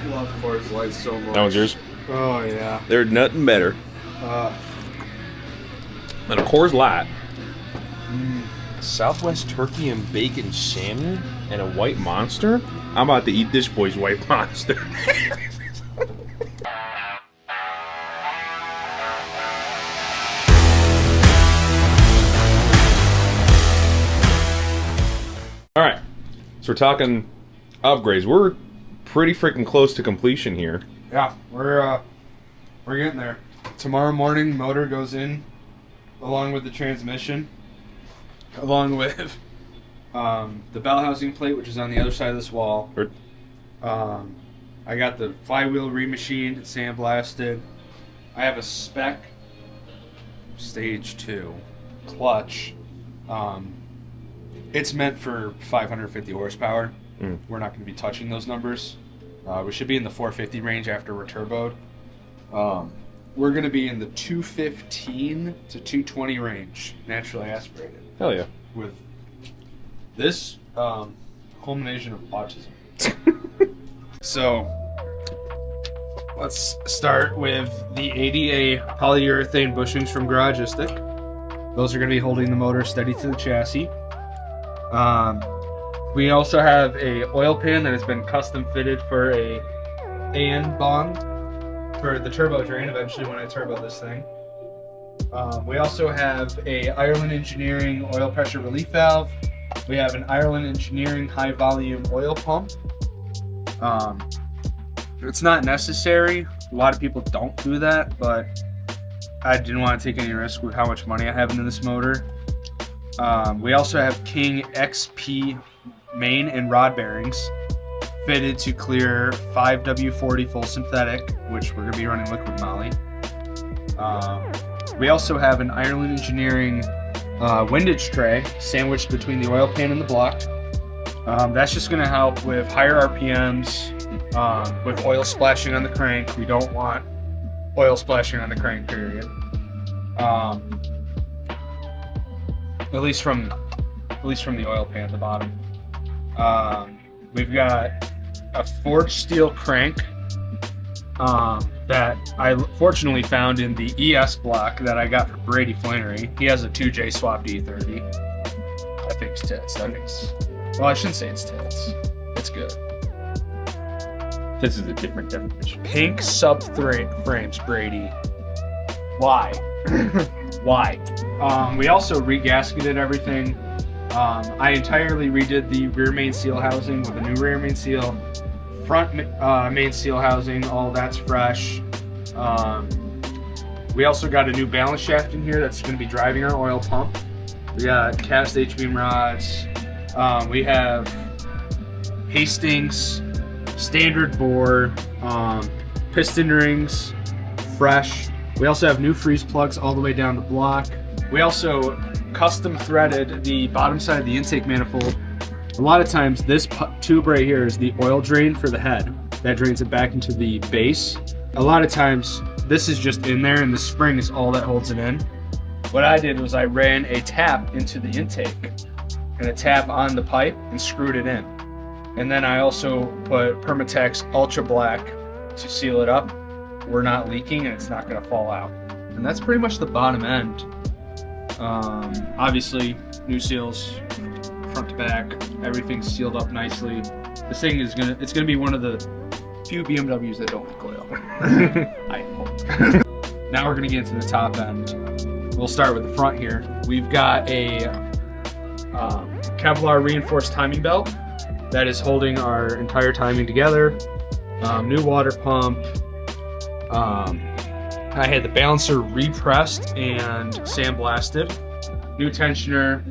love Coors Light so much. That one's yours? Oh, yeah. There's nothing better than a Coors Light. Southwest turkey and bacon salmon and a white monster? I'm about to eat this boy's white monster. Alright, so we're talking upgrades. We're pretty freaking close to completion here. Yeah, we're getting there. Tomorrow morning, motor goes in, along with the transmission, along with the bell housing plate, which is on the other side of this wall. I got the flywheel remachined, sandblasted. I have a spec stage 2 clutch. It's meant for 550 horsepower. We're not going to be touching those numbers. We should be in the 450 range after we're turboed. We're going to be in the 215 to 220 range, naturally aspirated. Hell yeah. With this culmination of autism. So, let's start with the ADA polyurethane bushings from Garagistic. Those are going to be holding the motor steady to the chassis. We also have a oil pan that has been custom fitted for a AN bond for the turbo drain eventually when I turbo this thing. We also have a Ireland Engineering oil pressure relief valve. We have an Ireland Engineering high volume oil pump. It's not necessary. A lot of people don't do that, but I didn't want to take any risk with how much money I have into this motor. We also have King XP main and rod bearings fitted to clear 5W40 full synthetic, which we're going to be running liquid moly. We also have an Ireland Engineering windage tray sandwiched between the oil pan and the block. That's just going to help with higher RPMs, with oil splashing on the crank. We don't want oil splashing on the crank, period. At least from the oil pan at the bottom. We've got a forged steel crank that I fortunately found in the ES block that I got from Brady Flannery. He has a 2J swapped E30. That thing's tits. Well, I shouldn't say it's tits. It's good. This is a different definition. Pink frames, Brady. Why? Why? We also re-gasketed everything. I entirely redid the rear main seal housing with a new rear main seal. Front main seal housing, all that's fresh. We also got a new balance shaft in here that's going to be driving our oil pump. We got cast H-beam rods. We have Hastings, standard bore, piston rings, fresh. We also have new freeze plugs all the way down the block. We also custom threaded the bottom side of the intake manifold. A lot of times this tube right here is the oil drain for the head. That drains it back into the base. A lot of times this is just in there and the spring is all that holds it in. What I did was I ran a tap into the intake and a tap on the pipe and screwed it in. And then I also put Permatex Ultra Black to seal it up. We're not leaking and it's not going to fall out. And that's pretty much the bottom end. Obviously, new seals, front to back, everything's sealed up nicely. This thing is it's gonna be one of the few BMWs that don't recoil. I hope. Now we're gonna get into the top end. We'll start with the front here. We've got a Kevlar reinforced timing belt that is holding our entire timing together. New water pump. I had the balancer repressed and sandblasted. New tensioner,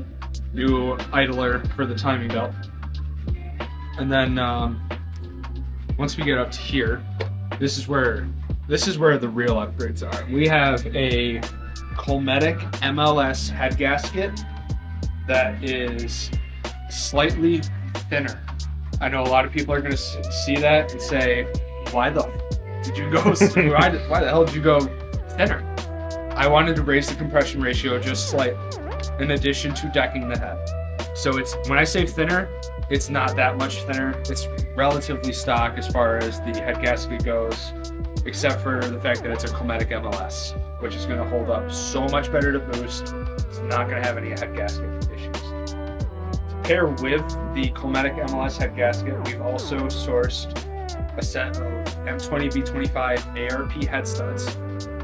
new idler for the timing belt. And then once we get up to here, this is where the real upgrades are. We have a Colmetic MLS head gasket that is slightly thinner. I know a lot of people are going to see that and say, why the hell did you go thinner? I wanted to raise the compression ratio just slightly, in addition to decking the head. So it's, when I say thinner, it's not that much thinner. It's relatively stock as far as the head gasket goes, except for the fact that it's a Climatic MLS, which is going to hold up so much better to boost. It's not going to have any head gasket issues. To pair with the Climatic MLS head gasket, we've also sourced a set of M20 B25 ARP head studs.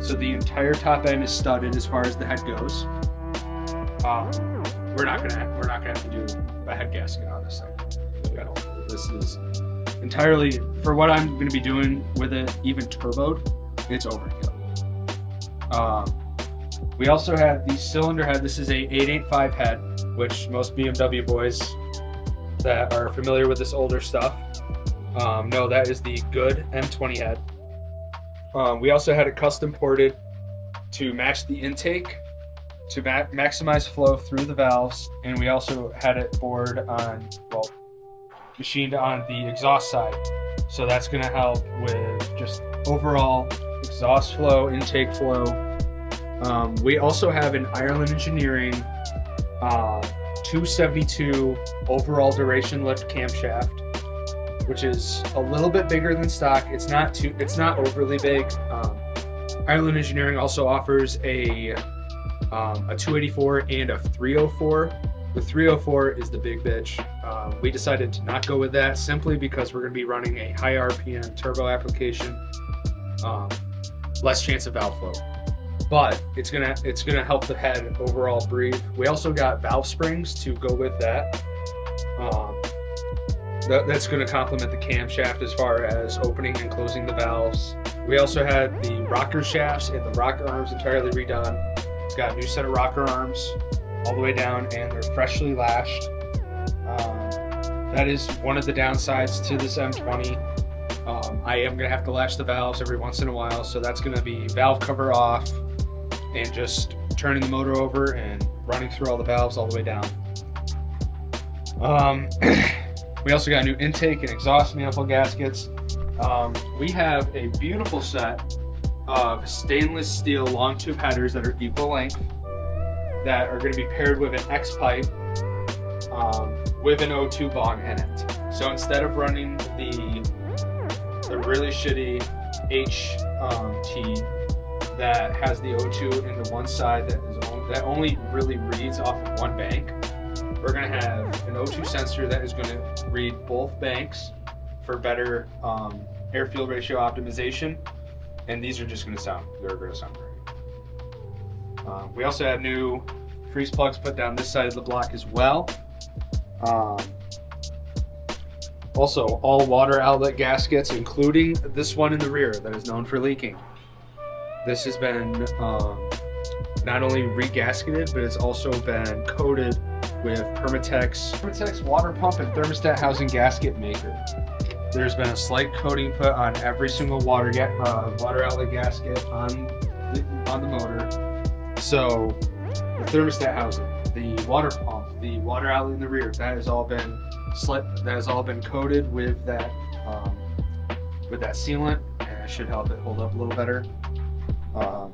So the entire top end is studded as far as the head goes. We're not gonna have to do a head gasket on this thing at all. This is entirely for what I'm gonna be doing with it. Even turboed, it's overkill. We also have the cylinder head. This is a 885 head, which most BMW boys that are familiar with this older stuff know that is the good M20 head. We also had it custom ported to match the intake to maximize flow through the valves, and we also had it machined on the exhaust side. So that's going to help with just overall exhaust flow, intake flow. We also have an Ireland Engineering 272 overall duration lift camshaft, which is a little bit bigger than stock. It's not overly big. Ireland Engineering also offers a 284 and a 304. The 304 is the big bitch. We decided to not go with that simply because we're going to be running a high RPM turbo application, less chance of valve flow. But it's gonna help the head overall breathe. We also got valve springs to go with that. That's going to complement the camshaft as far as opening and closing the valves. We also had the rocker shafts and the rocker arms entirely redone. It's got a new set of rocker arms all the way down, and they're freshly lashed. That is one of the downsides to this M20. I am going to have to lash the valves every once in a while, so that's going to be valve cover off and just turning the motor over and running through all the valves all the way down. We also got new intake and exhaust manifold gaskets. We have a beautiful set of stainless steel long tube headers that are equal length that are going to be paired with an X pipe with an O2 bong in it. So instead of running the really shitty HT that has the O2 into one side that only really reads off of one bank, we're going to have an O2 sensor that is going to read both banks for better air-fuel ratio optimization, and these are just going to sound great. We also have new freeze plugs put down this side of the block as well. Also, all water outlet gaskets, including this one in the rear that is known for leaking. This has been not only re-gasketed, but it's also been coated with Permatex water pump and thermostat housing gasket maker. There's been a slight coating put on every single water outlet gasket on the motor. So the thermostat housing, the water pump, the water outlet in the rear, that has all been coated with that sealant, and it should help it hold up a little better.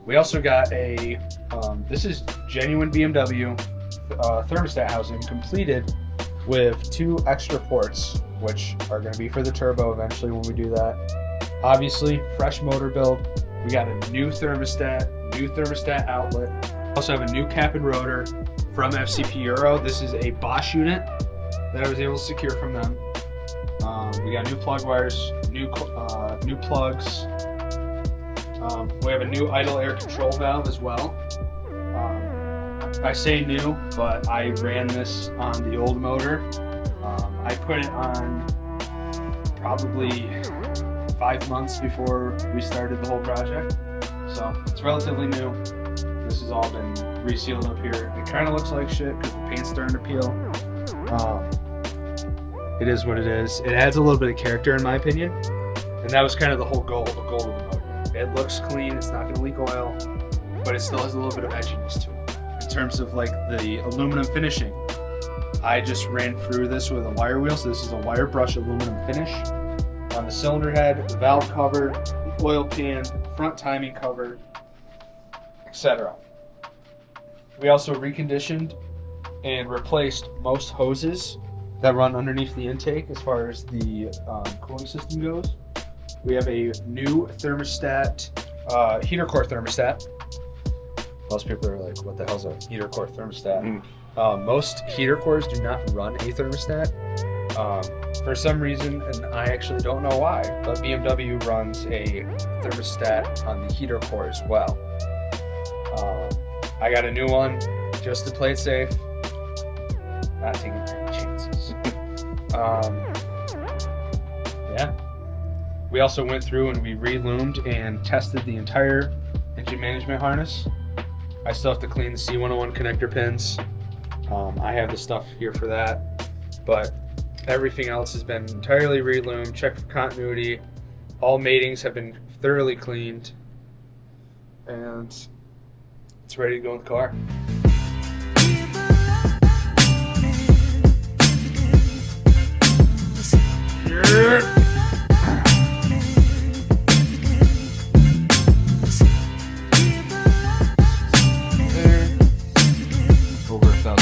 We also got this is genuine BMW thermostat housing completed with 2 extra ports, which are going to be for the turbo eventually when we do that. Obviously, fresh motor build. We got a new thermostat outlet. Also have a new cap and rotor from FCP Euro. This is a Bosch unit that I was able to secure from them. We got new plug wires, new plugs. We have a new idle air control valve as well. I say new, but I ran this on the old motor. I put it on probably 5 months before we started the whole project. So it's relatively new. This has all been resealed up here. It kind of looks like shit because the paint's starting to peel. It is what it is. It adds a little bit of character in my opinion. And that was kind of the goal of the motor. It looks clean, it's not gonna leak oil, but it still has a little bit of edginess to it. In terms of like the aluminum finishing, I just ran through this with a wire wheel, so this is a wire brush aluminum finish. On the cylinder head, the valve cover, the oil pan, front timing cover, etc. We also reconditioned and replaced most hoses that run underneath the intake as far as the cooling system goes. We have a new thermostat, heater core thermostat. Most people are like, what the hell's a heater core thermostat? Most heater cores do not run a thermostat. For some reason, and I actually don't know why, but BMW runs a thermostat on the heater core as well. I got a new one just to play it safe. Not taking any chances. Yeah. We also went through and we re-loomed and tested the entire engine management harness. I still have to clean the C101 connector pins. I have the stuff here for that, but everything else has been entirely re-loomed, checked for continuity. All matings have been thoroughly cleaned, and it's ready to go in the car. Over $1,000.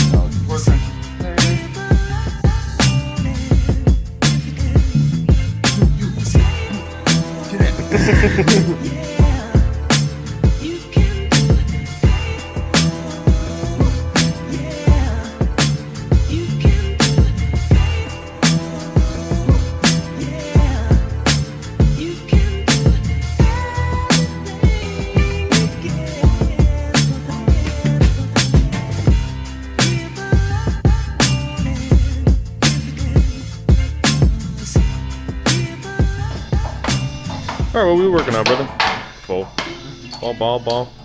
All right, what are we working on, brother? Ball.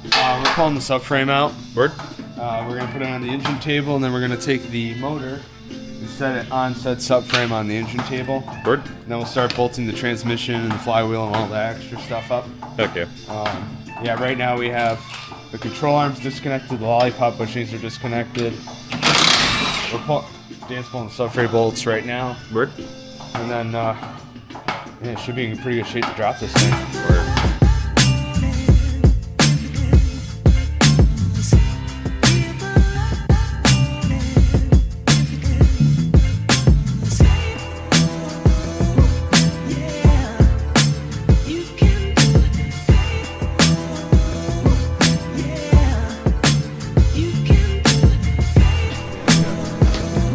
We're pulling the subframe out. Word? We're going to put it on the engine table, and then we're going to take the motor and set it on said subframe on the engine table. Word? And then we'll start bolting the transmission and the flywheel and all that extra stuff up. Heck yeah. Yeah, right now we have the control arms disconnected, the lollipop bushings are disconnected. Dan's pulling the subframe bolts right now. Word? And then, yeah, it should be in pretty good shape to drop this thing. Word.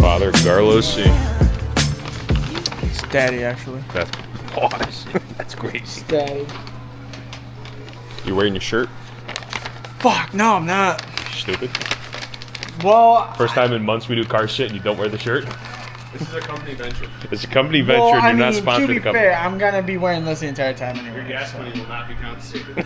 Father Carlos. It's Daddy, actually. That's awesome. That's great. Daddy. You wearing your shirt? Fuck, no, I'm not. Stupid. Well, First time in months we do car shit and you don't wear the shirt? This is a company venture. It's a company venture well, and I you're mean, not sponsored to be the company. fair, I'm gonna be wearing this the entire time anyway. Your gas so. money will not be compensated.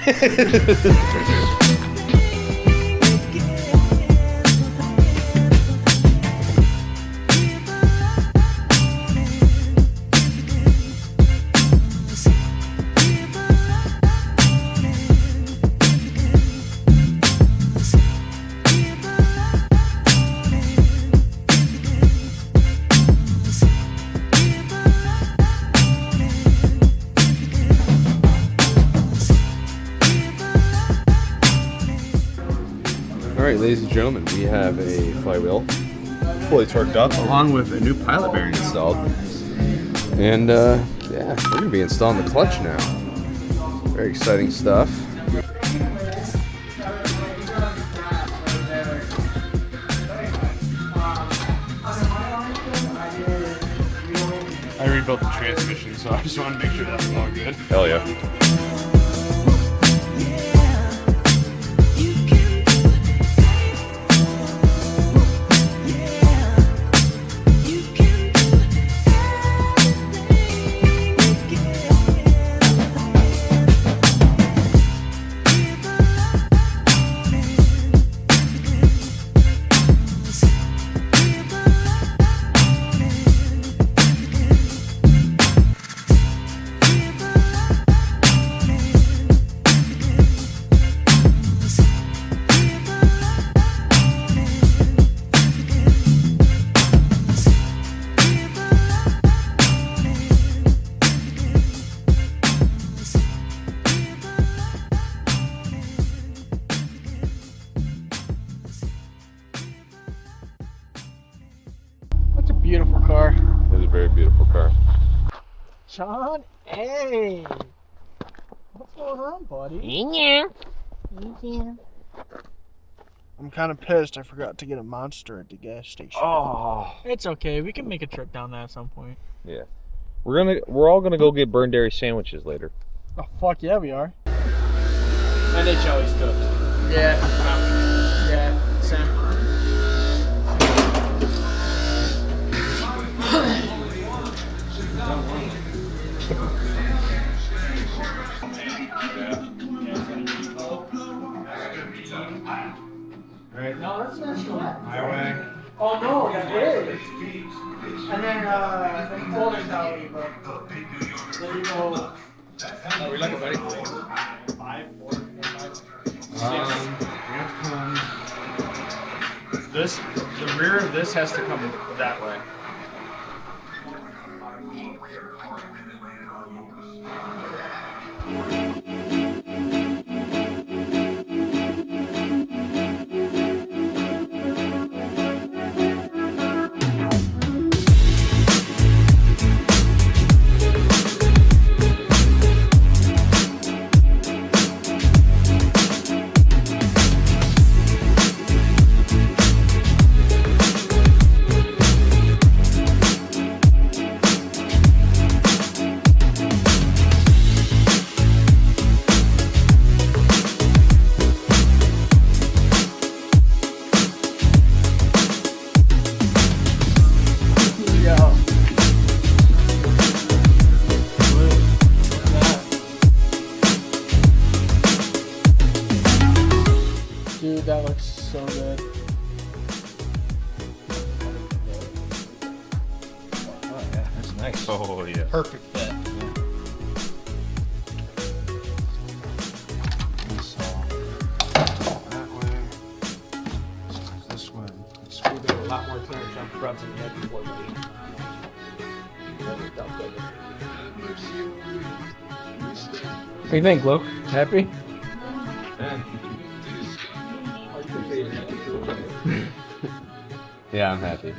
Alright, ladies and gentlemen, we have a flywheel fully torqued up along with a new pilot bearing installed. And yeah, we're going to be installing the clutch now. Very exciting stuff. I rebuilt the transmission, so I just want to make sure that's all good. Hell yeah. Hey! What's going on, buddy? I'm kind of pissed I forgot to get a Monster at the gas station. Oh. It's okay. We can make a trip down that at some point. Yeah. We're all gonna go get burned dairy sandwiches later. Oh, fuck yeah, we are. NHL's cooked. Yeah. Yeah, same. Right. No, that's National Act. Highway. Oh no, that is. And then Fulton County, but there you go. Oh, we like it, buddy. 5, 4, 5. The rear of this has to come that way. Dude, that looks so good. Oh, yeah, that's nice. Oh yeah. Perfect fit. So, that way. This way. Screw it a lot more clearance jump rubs in the head before we What do you think, Luke? Happy? Yeah, I'm happy.